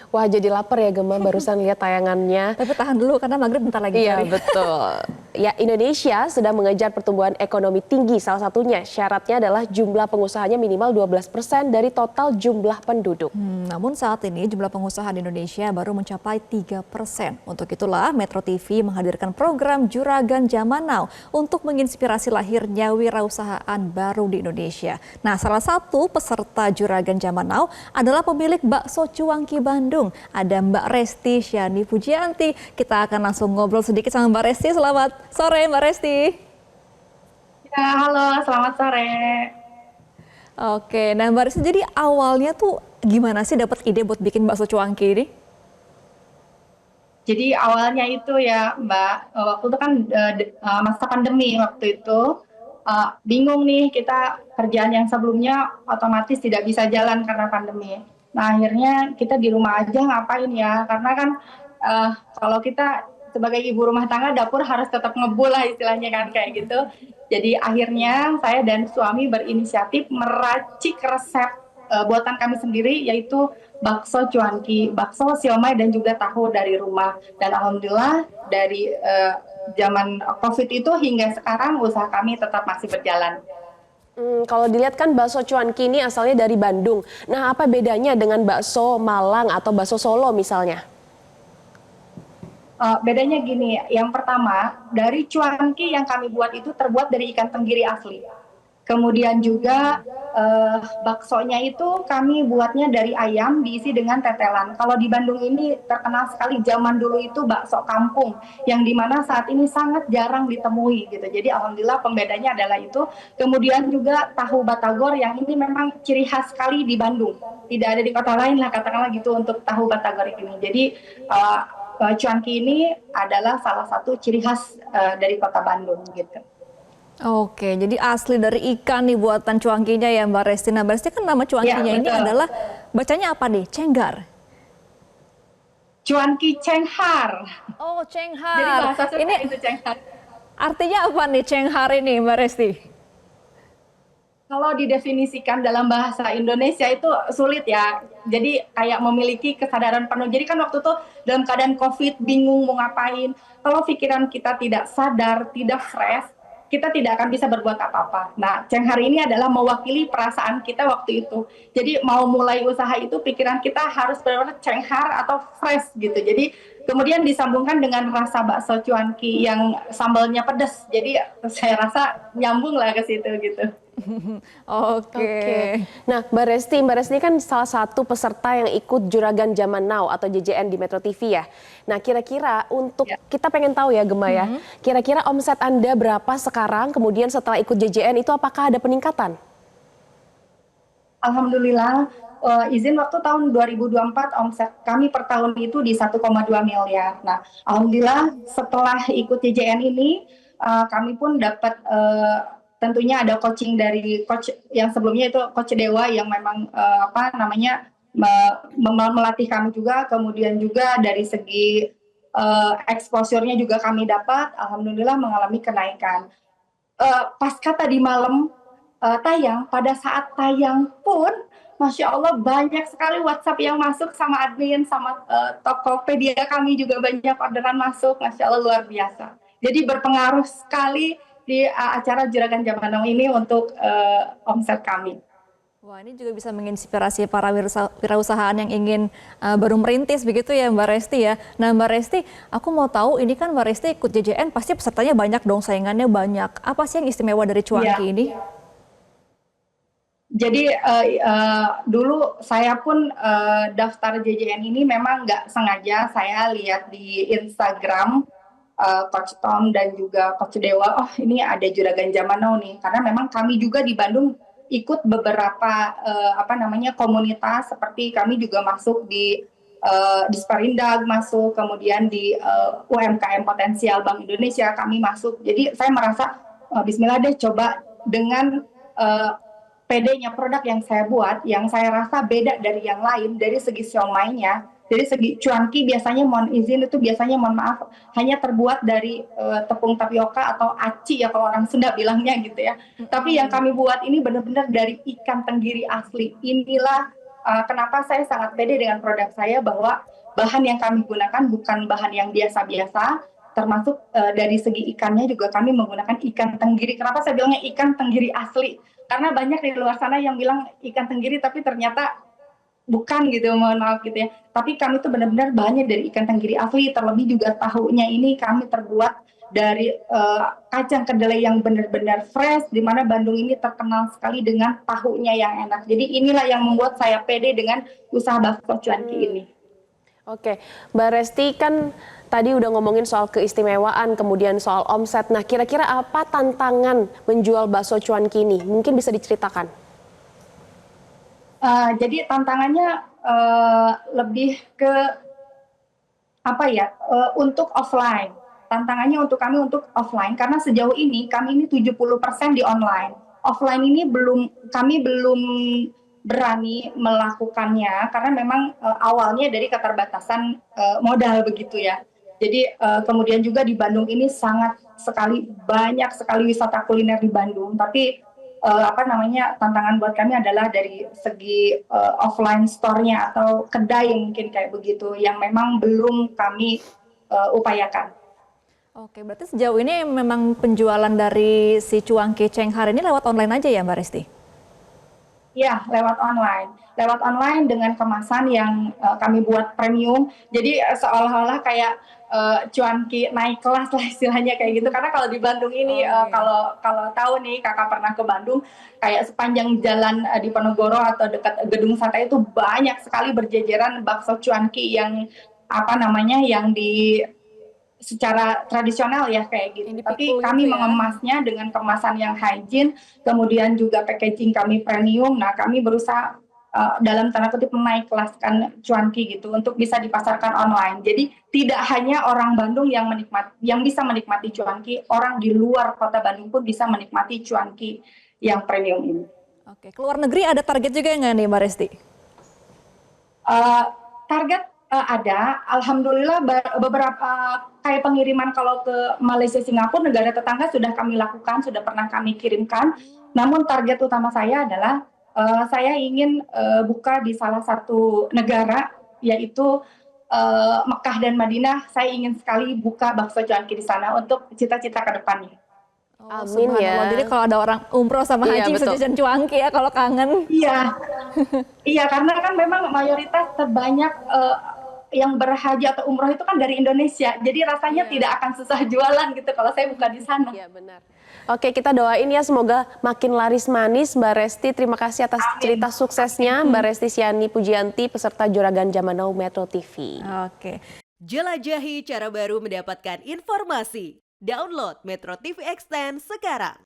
Wah, jadi lapar ya Gemma barusan lihat tayangannya. Tapi tahan dulu karena maghrib bentar lagi. Iya, betul. Ya, Indonesia sedang mengejar pertumbuhan ekonomi tinggi. Salah satunya syaratnya adalah jumlah pengusahanya minimal 12% dari total jumlah penduduk. Namun saat ini jumlah pengusaha di Indonesia baru mencapai 3%. Untuk itulah Metro TV menghadirkan program Juragan Zaman Now untuk menginspirasi lahirnya wirausahaan baru di Indonesia. Nah, salah satu peserta Juragan Zaman Now adalah pemilik bakso Cuanki Bandung. Ada Mbak Resti Syani Pujianti. Kita akan langsung ngobrol sedikit sama Mbak Resti. Selamat sore Mbak Resti. Ya, halo, selamat sore. Oke, nah Mbak Resti, jadi awalnya tuh gimana sih dapat ide buat bikin bakso cuanki ini? Jadi awalnya itu ya Mbak, waktu itu kan masa pandemi waktu itu, bingung nih kita kerjaan yang sebelumnya otomatis tidak bisa jalan karena pandemi. Nah akhirnya kita di rumah aja ngapain ya, karena kan kalau kita sebagai ibu rumah tangga dapur harus tetap ngebul lah istilahnya kan kayak gitu. Jadi akhirnya saya dan suami berinisiatif meracik resep buatan kami sendiri yaitu bakso cuanki, bakso siomay dan juga tahu dari rumah. Dan alhamdulillah dari zaman COVID itu hingga sekarang usaha kami tetap masih berjalan. Kalau dilihat kan bakso cuanki ini asalnya dari Bandung. Nah, apa bedanya dengan bakso Malang atau bakso Solo misalnya? Bedanya gini, yang pertama dari cuanki yang kami buat itu terbuat dari ikan tenggiri asli. Kemudian juga baksonya itu kami buatnya dari ayam diisi dengan tetelan. Kalau di Bandung ini terkenal sekali zaman dulu itu bakso kampung yang dimana saat ini sangat jarang ditemui gitu. Jadi alhamdulillah pembedanya adalah itu. Kemudian juga tahu batagor yang ini memang ciri khas sekali di Bandung. Tidak ada di kota lain lah katakanlah gitu untuk tahu batagor ini. Jadi cuanki ini adalah salah satu ciri khas dari kota Bandung gitu. Oke, jadi asli dari ikan nih buatan cuankinya ya Mbak Resti. Nah, Mbak Resti kan nama cuankinya Ya, ini adalah bacanya apa nih? Cenggar. Cuanki cenghar. Oh, Jadi cenghar. bahasa Sunda Ini itu cenghar. artinya apa nih cenghar ini Mbak Resti? Kalau didefinisikan dalam bahasa Indonesia itu sulit ya. Jadi kayak memiliki kesadaran penuh. Jadi kan waktu itu dalam keadaan COVID bingung mau ngapain. Kalau pikiran kita tidak sadar, tidak fresh, kita tidak akan bisa berbuat apa-apa. Nah, cenghar ini adalah mewakili perasaan kita waktu itu. Jadi mau mulai usaha itu pikiran kita harus benar-benar cenghar atau fresh gitu. Jadi kemudian disambungkan dengan rasa bakso cuanki yang sambalnya pedas. Jadi saya rasa nyambung lah ke situ gitu. Oke. Nah, Mbak Resti kan salah satu peserta yang ikut Juragan Zaman Now atau JJN di Metro TV ya. Nah, kira-kira untuk kita pengen tahu ya Gemma ya, kira-kira omset Anda berapa sekarang, kemudian setelah ikut JJN itu apakah ada peningkatan? Alhamdulillah, izin waktu tahun 2024 omset kami per tahun itu di 1,2 miliar. Nah, alhamdulillah setelah ikut JJN ini, kami pun dapat tentunya ada coaching dari coach yang sebelumnya itu Coach Dewa yang memang melatih kami juga, kemudian juga dari segi exposure-nya juga kami dapat, alhamdulillah mengalami kenaikan. Pasca tadi malam tayang, pada saat tayang pun, Masya Allah banyak sekali WhatsApp yang masuk sama admin, sama Tokopedia kami juga banyak orderan masuk, Masya Allah luar biasa. Jadi berpengaruh sekali di acara Juragan Zaman Now ini untuk omset kami. Wah, ini juga bisa menginspirasi para wirausahaan yang ingin baru merintis begitu ya Mbak Resti ya. Nah Mbak Resti, aku mau tahu ini kan Mbak Resti ikut JJN pasti pesertanya banyak dong, saingannya banyak. Apa sih yang istimewa dari cuanki ini? Jadi dulu saya pun daftar JJN ini memang nggak sengaja, saya lihat di Instagram Coach Tom dan juga Coach Dewa, oh ini ada Juragan Zaman Now nih, karena memang kami juga di Bandung ikut beberapa komunitas, seperti kami juga masuk di Disparindag masuk, kemudian di UMKM Potensial Bank Indonesia kami masuk. Jadi saya merasa Bismillah deh coba dengan PD-nya produk yang saya buat, yang saya rasa beda dari yang lain dari segi siomaynya. Dari segi cuanki biasanya mohon izin itu biasanya mohon maaf hanya terbuat dari tepung tapioka atau aci ya kalau orang Sunda bilangnya gitu ya. Tapi yang kami buat ini benar-benar dari ikan tenggiri asli. Inilah kenapa saya sangat pede dengan produk saya bahwa bahan yang kami gunakan bukan bahan yang biasa-biasa, termasuk dari segi ikannya juga kami menggunakan ikan tenggiri. Kenapa saya bilangnya ikan tenggiri asli? Karena banyak di luar sana yang bilang ikan tenggiri tapi ternyata bukan gitu, mohon maaf gitu ya. Tapi kami tuh benar-benar bahannya dari ikan tenggiri asli, terlebih juga tahunya ini kami terbuat dari kacang kedelai yang benar-benar fresh, di mana Bandung ini terkenal sekali dengan tahunya yang enak. Jadi inilah yang membuat saya pede dengan usaha bakso cuanki ini. Oke, Mbak Resti kan tadi udah ngomongin soal keistimewaan, kemudian soal omset. Nah, kira-kira apa tantangan menjual bakso cuanki ini? Mungkin bisa diceritakan. Jadi tantangannya lebih ke apa ya, untuk offline. Tantangannya untuk kami untuk offline karena sejauh ini kami ini 70% di online. Offline ini kami belum berani melakukannya karena memang awalnya dari keterbatasan modal begitu ya. Jadi kemudian juga di Bandung ini banyak sekali wisata kuliner di Bandung, tapi tantangan buat kami adalah dari segi offline store-nya atau kedai mungkin kayak begitu yang memang belum kami upayakan. Oke, berarti sejauh ini memang penjualan dari si cuanki Cenghar ini lewat online aja ya Mbak Resti? Ya, lewat online. Lewat online dengan kemasan yang kami buat premium. Jadi seolah-olah kayak cuanki naik kelas lah istilahnya kayak gitu. Karena kalau di Bandung ini, kalau tahu nih kakak pernah ke Bandung, kayak sepanjang jalan di Penogoro atau dekat Gedung Sate itu banyak sekali berjejeran bakso cuanki yang yang secara tradisional ya kayak gitu. Tapi kami mengemasnya dengan kemasan yang hygiene, kemudian juga packaging kami premium. Nah, kami berusaha dalam tanda kutip menaik kelaskan cuanki gitu untuk bisa dipasarkan online. Jadi tidak hanya orang Bandung yang bisa menikmati cuanki, orang di luar kota Bandung pun bisa menikmati cuanki yang premium ini. Oke, keluar negeri ada target juga nggak nih Mbak Resti? Target ada, alhamdulillah beberapa kayak pengiriman kalau ke Malaysia, Singapura, negara tetangga sudah kami lakukan, sudah pernah kami kirimkan. Namun target utama saya adalah saya ingin buka di salah satu negara, yaitu Mekah dan Madinah. Saya ingin sekali buka bakso cuanki di sana untuk cita-cita ke depannya. Oh, Amin ya. Jadi kalau ada orang umroh sama haji bisa jajan cuanki ya kalau kangen. Iya, iya karena kan memang mayoritas terbanyak yang berhaji atau umroh itu kan dari Indonesia. Jadi rasanya tidak akan susah jualan gitu kalau saya buka di sana. Iya benar. Oke, kita doain ya semoga makin laris manis Mbak Resti. Terima kasih atas cerita suksesnya Mbak Resti Siani Pujianti, peserta Juragan Zaman Now Metro TV. Oke. Jelajahi cara baru mendapatkan informasi. Download Metro TV Extend sekarang.